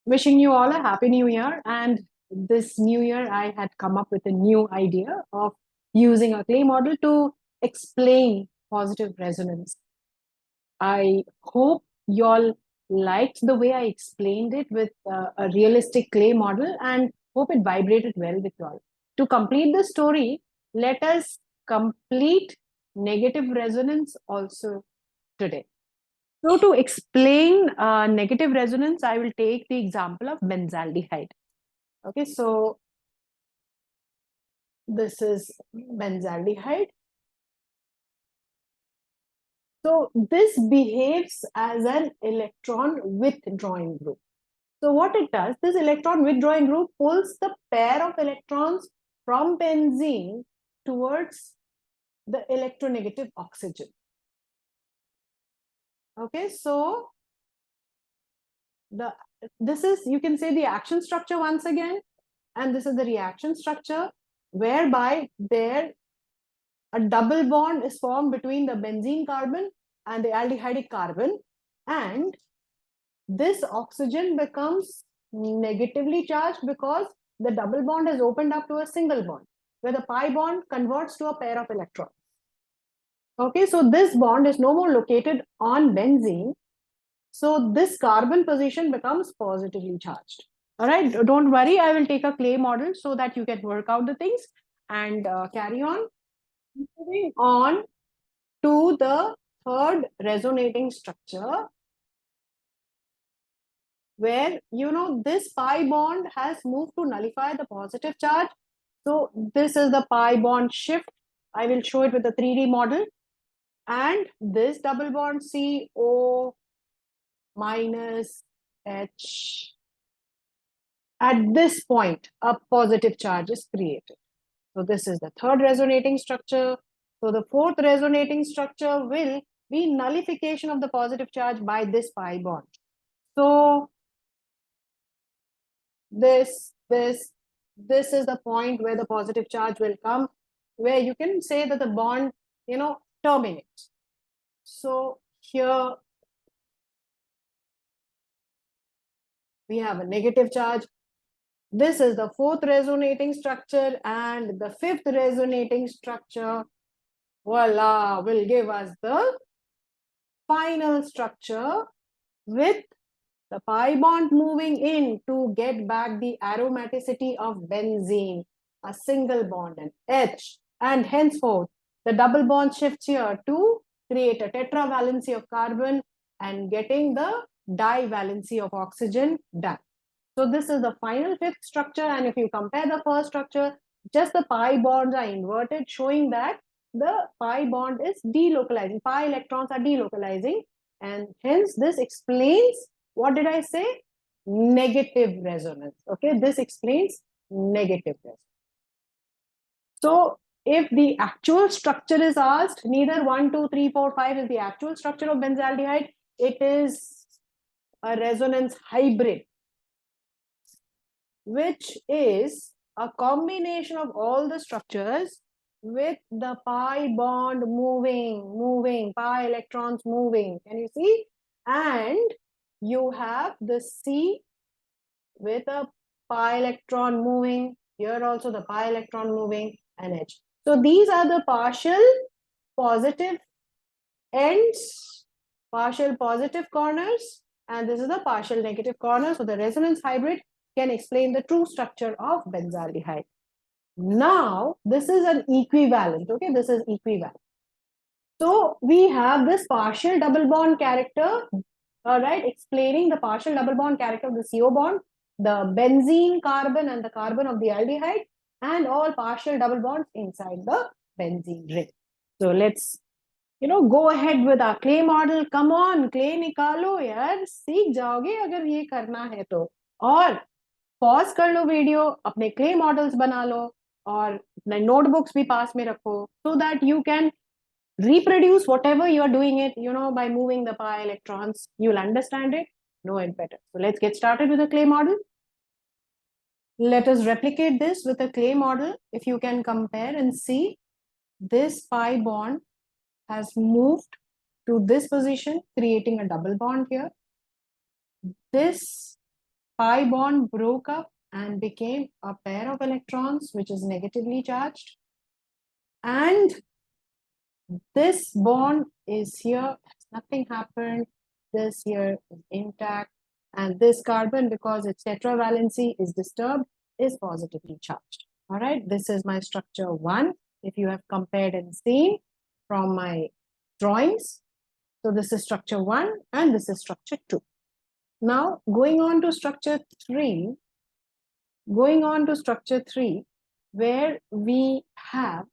Wishing you all a happy new year. And this new year, I had come up with a new idea of using a clay model to explain positive resonance. I hope you all liked the way I explained it with a realistic clay model and hope it vibrated well with you all. To complete the story, let us complete negative resonance also today. So to explain negative resonance, I will take the example of benzaldehyde. Okay, so this is benzaldehyde. So this behaves as an electron withdrawing group. So what it does, this electron withdrawing group pulls the pair of electrons from benzene towards the electronegative oxygen. Okay, so this is, you can say, the action structure once again, and this is the reaction structure, whereby a double bond is formed between the benzene carbon and the aldehydic carbon, and this oxygen becomes negatively charged because the double bond is opened up to a single bond, where the pi bond converts to a pair of electrons. Okay, so this bond is no more located on benzene, so this carbon position becomes positively charged. All right, don't worry, I will take a clay model so that you can work out the things and carry on. Moving on to the third resonating structure, where this pi bond has moved to nullify the positive charge. So this is the pi bond shift. I will show it with the 3D model. And this double bond CO minus H. At this point, a positive charge is created. So this is the third resonating structure. So the fourth resonating structure will be nullification of the positive charge by this pi bond. So this is the point where the positive charge will come, where you can say that the bond, terminates. So here we have a negative charge. This is the fourth resonating structure, and the fifth resonating structure, voila, will give us the final structure with the pi bond moving in to get back the aromaticity of benzene, a single bond, and H, and henceforth the double bond shifts here to create a tetravalency of carbon and getting the divalency of oxygen done. So this is the final fifth structure, and if you compare the first structure, just the pi bonds are inverted, showing that the pi bond is delocalizing, pi electrons are delocalizing, and hence this explains, what did I say? Negative resonance. Okay, this explains negative resonance. So if the actual structure is asked, neither 1, 2, 3, 4, 5 is the actual structure of benzaldehyde. It is a resonance hybrid, which is a combination of all the structures with the pi bond moving, pi electrons moving. Can you see? And you have the C with a pi electron moving, here also the pi electron moving, and H. So these are the partial positive ends, partial positive corners, and this is the partial negative corner. So the resonance hybrid can explain the true structure of benzaldehyde. Now, this is an equivalent, okay? This is equivalent. So we have this partial double bond character, all right, explaining the partial double bond character of the CO bond, the benzene carbon and the carbon of the aldehyde, and all partial double bonds inside the benzene ring. So let's go ahead with our clay model. Come on, clay निकालो यार, सीख जाओगे अगर ये करना है तो. और पॉज कर लो वीडियो, अपने क्ले मॉडल्स बना लो और अपने नोटबुक्स भी पास में रखो, so that you can reproduce whatever you are doing it, by moving the pi electrons. You'll understand it, know it better. So let's get started with a clay model. Let us replicate this with a clay model. If you can compare and see, this pi bond has moved to this position, creating a double bond here. This pi bond broke up and became a pair of electrons, which is negatively charged. And this bond is here, nothing happened. This here is intact. And this carbon, because its tetravalency is disturbed, is positively charged. All right, this is my structure 1. If you have compared and seen from my drawings. So this is structure 1 and this is structure 2. Now going on to structure 3, where we have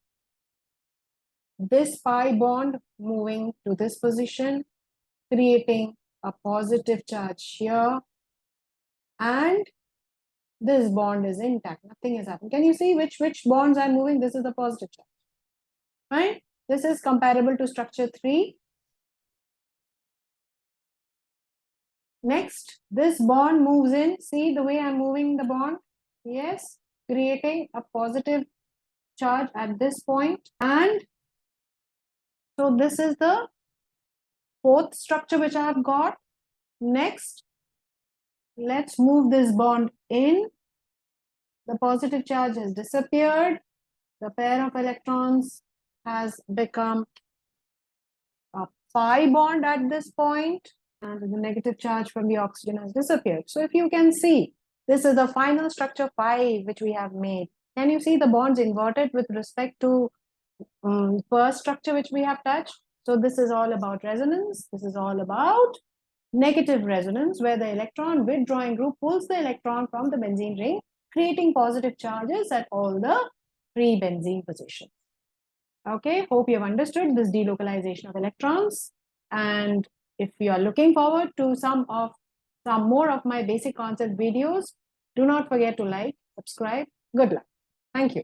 this pi bond moving to this position, creating a positive charge here, and this bond is intact, nothing is happening. Can you see which bonds are moving? This is the positive charge, right? This is comparable to structure 3. Next, this bond moves in. See the way I'm moving the bond? Yes, creating a positive charge at this point. And so this is the 4th structure which I have got. Next, let's move this bond in. The positive charge has disappeared. The pair of electrons has become a pi bond at this point, and the negative charge from the oxygen has disappeared. So if you can see, this is the final structure 5 which we have made. Can you see the bonds inverted with respect to first structure which we have touched? So this is all about resonance. This is all about negative resonance, where the electron withdrawing group pulls the electron from the benzene ring, creating positive charges at all the 3 benzene positions. Okay, hope you have understood this delocalization of electrons. And if you are looking forward to some more of my basic concept videos, do not forget to like, subscribe. Good luck. Thank you.